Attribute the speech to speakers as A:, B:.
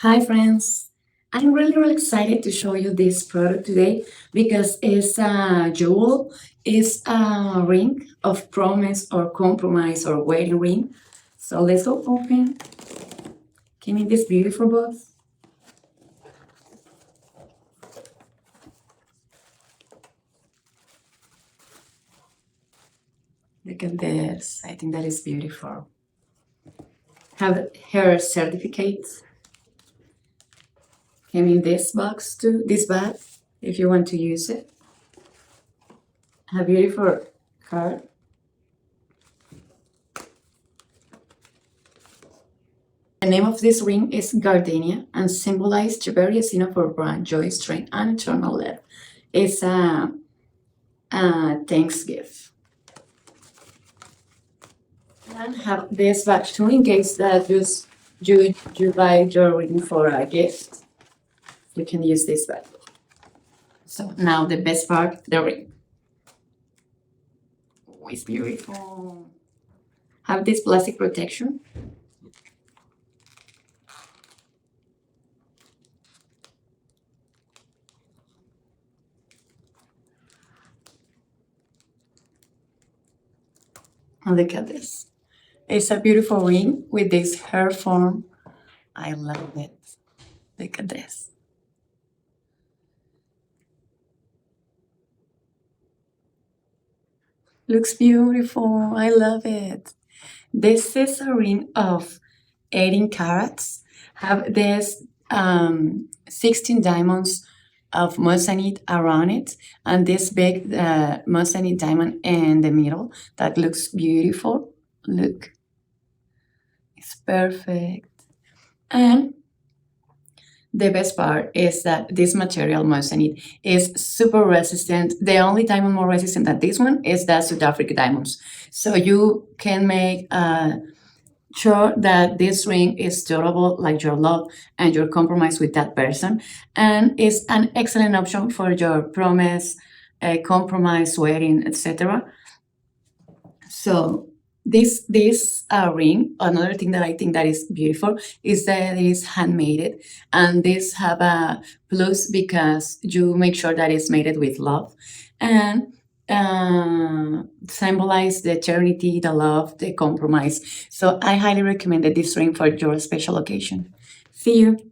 A: Hi friends, I'm really excited to show you this product today because it's a jewel, it's a ring of promise or compromise or wedding ring. So let's go open. Came in this beautiful box. Look at this, I think that is beautiful. Have her certificates. Came in this box too, this bag, if you want to use it. A beautiful card. The name of this ring is Gardenia and symbolizes the various symbol for brand, joy, strength, and eternal love. It's a thanks gift. And have this badge too in case that you buy your ring for a gift. You can use this badge. So now the best part, the ring. Oh, it's beautiful. Have this plastic protection. And look at this. It's a beautiful ring with this hair form. I love it. Look at this. Looks beautiful. I love it. This is a ring of 18 carats. Have this 16 diamonds of moissanite around it, and this big moissanite diamond in the middle. That looks beautiful. Look. It's perfect. And the best part is that this material, moissanite, is super resistant. The only diamond more resistant than this one is the South African diamonds. So you can make sure that this ring is durable like your love and your compromise with that person. And it's an excellent option for your promise, compromise, wedding, etc. So this ring, another thing that I think that is beautiful is that it is handmade, and this have a plus because you make sure that it's made with love and symbolize the eternity, the love, the compromise. So I highly recommend this ring for your special occasion. See you.